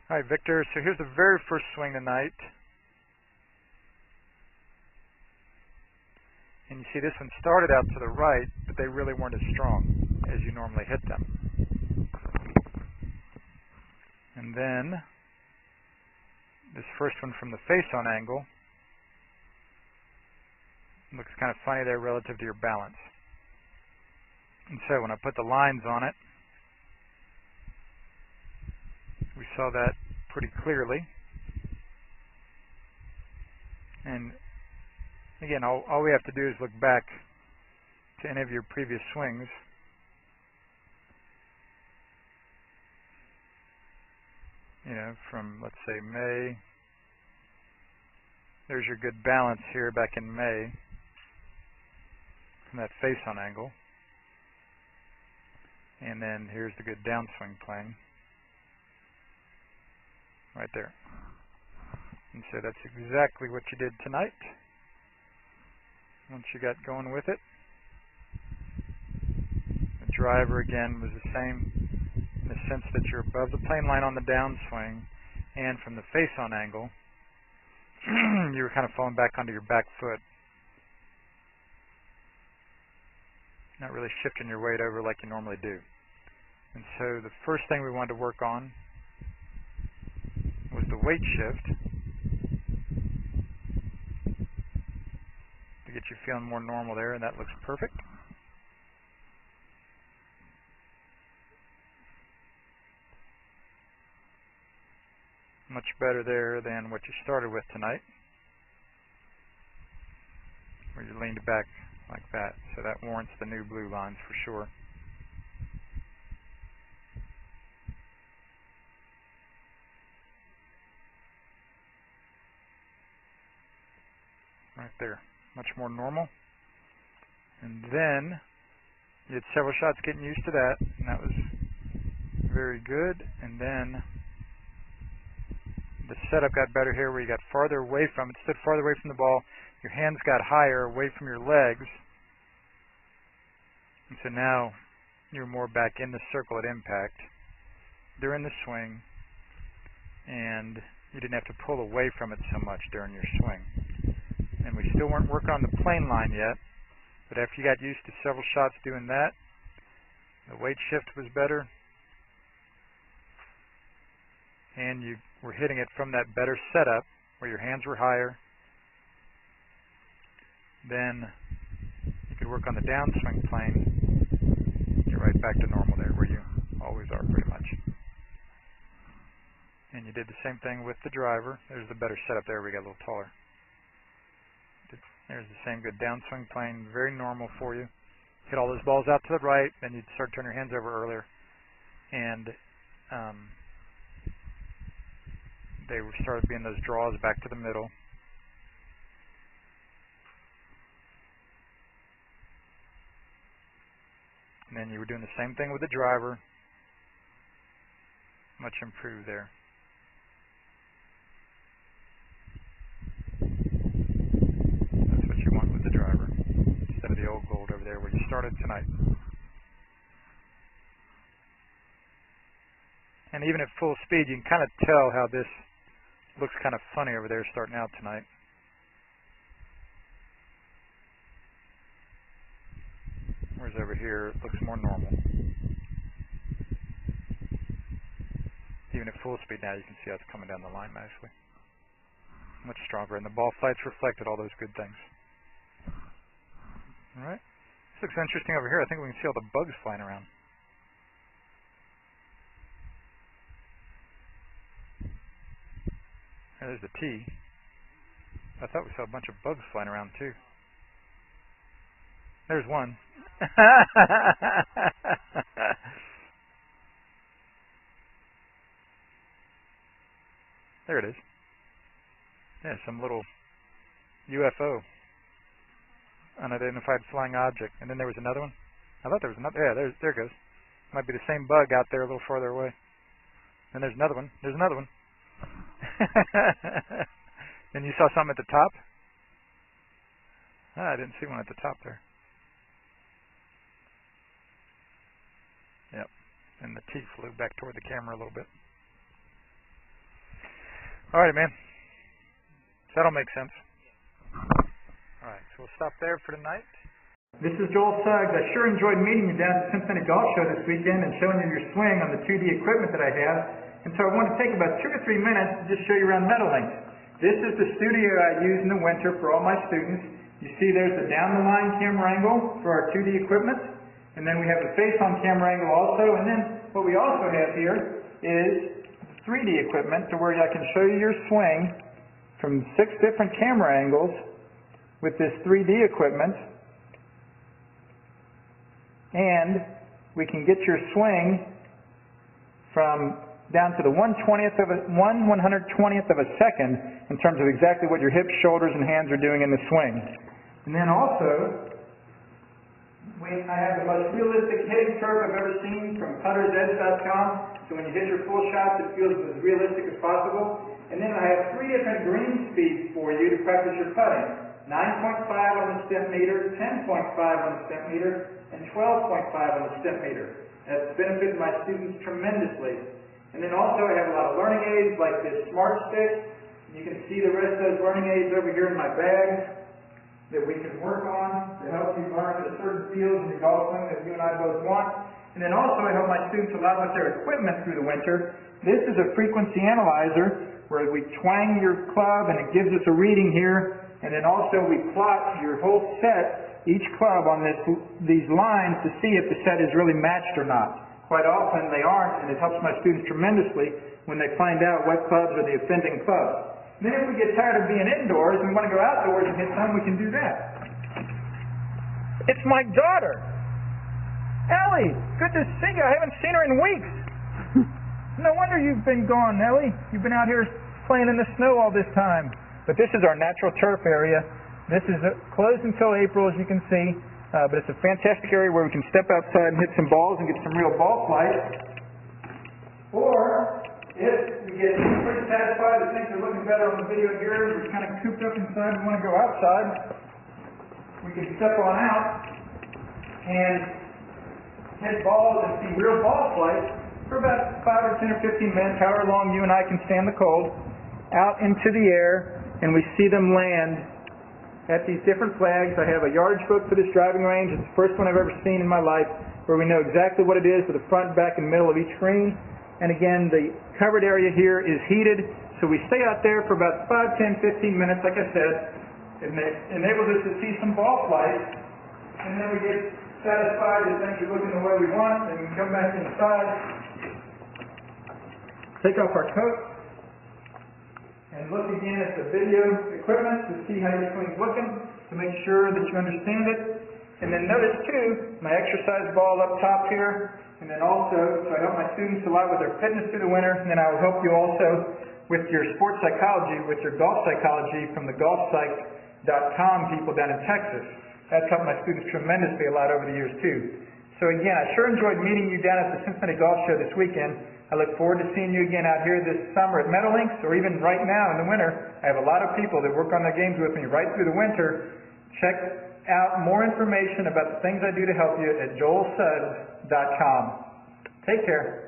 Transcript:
Hi, Victor. So here's the very first swing tonight. And you see this one started out to the right, but they really weren't as strong as you normally hit them. And then this first one from the face-on angle looks kind of funny there relative to your balance. And so when I put the lines on it, we saw that pretty clearly. And again, all we have to do is look back to any of your previous swings. You know, from, let's say, May. There's your good balance here back in May from that face-on angle. And then here's the good downswing plane right there. And so that's exactly what you did tonight. Once you got going with it. The driver again was the same in the sense that you're above the plane line on the downswing, and from the face-on angle you were kind of falling back onto your back foot. Not really shifting your weight over like you normally do. And so the first thing we wanted to work on was the weight shift to get you feeling more normal there, and that looks perfect. Much better there than what you started with tonight, where you leaned back like that. So that warrants the new blue lines for sure. Right there. Much more normal. And then you had several shots getting used to that, and that was very good. And then the setup got better here where you got farther away from it, stood farther away from the ball, your hands got higher away from your legs, and so now you're more back in the circle at impact during the swing, and you didn't have to pull away from it so much during your swing. And we still weren't working on the plane line yet, but after you got used to several shots doing that, the weight shift was better, and you were hitting it from that better setup where your hands were higher. Then you could work on the downswing plane. You're right back to normal there where you always are pretty much. And you did the same thing with the driver. There's the better setup there. We got a little taller. There's the same good downswing plane. Very normal for you. Hit all those balls out to the right. Then you'd start turning your hands over earlier. And they started being those draws back to the middle. And then you were doing the same thing with the driver. Much improved there. That's what you want with the driver, instead of the old gold over there where you started tonight. And even at full speed, you can kind of tell how this looks kind of funny over there starting out tonight. Whereas over here, it looks more normal. Even at full speed now, you can see how it's coming down the line nicely. Much stronger. And the ball flights reflected all those good things. Alright. This looks interesting over here. I think we can see all the bugs flying around. There's the tee. I thought we saw a bunch of bugs flying around too. There's one. There it is. Yeah, some little UFO. Unidentified flying object. And then there was another one. I thought there was another. Yeah, there it goes. Might be the same bug out there a little farther away. And there's another one. There's another one. And you saw something at the top? I didn't see one at the top there. Yep. And the tee flew back toward the camera a little bit. Alright, man. That'll make sense. Alright, so we'll stop there for tonight. This is Joel Suggs. I sure enjoyed meeting you down at the Cincinnati Golf Show this weekend and showing you your swing on the 2D equipment that I have. And so I want to take about 2 or 3 minutes to just show you around Meadowlinks. This is the studio I use in the winter for all my students. You see there's the down-the-line camera angle for our 2D equipment. And then we have the face-on camera angle also. And then what we also have here is 3D equipment to where I can show you your swing from 6 different camera angles with this 3D equipment. And we can get your swing from down to the 1/120th of a second in terms of exactly what your hips, shoulders, and hands are doing in the swing. And then also, I have the most realistic hitting curve I've ever seen from puttersedge.com. So when you hit your full shots, it feels as realistic as possible. And then I have 3 different green speeds for you to practice your putting. 9.5 on the step meter, 10.5 on the step meter, and 12.5 on the step meter. That's benefited my students tremendously. And then also I have a lot of learning aids like this Smart Stick. You can see the rest of those learning aids over here in my bag that we can work on to help you learn the certain fields in your golf swing that you and I both want. And then also I help my students a lot with their equipment through the winter. This is a frequency analyzer where we twang your club and it gives us a reading here. And then also we plot your whole set, each club on these lines to see if the set is really matched or not. Quite often they aren't, and it helps my students tremendously when they find out what clubs are the offending clubs. Then if we get tired of being indoors and want to go outdoors and hit some, we can do that. It's my daughter! Ellie! Good to see you. I haven't seen her in weeks. No wonder you've been gone, Ellie. You've been out here playing in the snow all this time. But this is our natural turf area. This is closed until April, as you can see. But it's a fantastic area where we can step outside and hit some balls and get some real ball flight. Or, if we get pretty satisfied that things are looking better on the video here, we're kind of cooped up inside and want to go outside, we can step on out and hit balls and see real ball flight for about 5 or 10 or 15 minutes, however long you and I can stand the cold, out into the air, and we see them land at these different flags. I have a yardage book for this driving range. It's the first one I've ever seen in my life where we know exactly what it is with the front, back, and middle of each green. And again, the covered area here is heated, so we stay out there for about 5, 10, 15 minutes, like I said. It enables us to see some ball flight, and then we get satisfied that things are looking the way we want, and we come back inside, take off our coat, and look again at the video equipment to see how your swing's looking, to make sure that you understand it. And then notice too, my exercise ball up top here, and then also, so I help my students a lot with their fitness through the winter, and then I will help you also with your sports psychology, with your golf psychology from the golfpsych.com people down in Texas. That's helped my students tremendously a lot over the years too. So again, I sure enjoyed meeting you down at the Cincinnati Golf Show this weekend. I look forward to seeing you again out here this summer at Meadowlinks, or even right now in the winter. I have a lot of people that work on their games with me right through the winter. Check out more information about the things I do to help you at joelsuggs.com. Take care.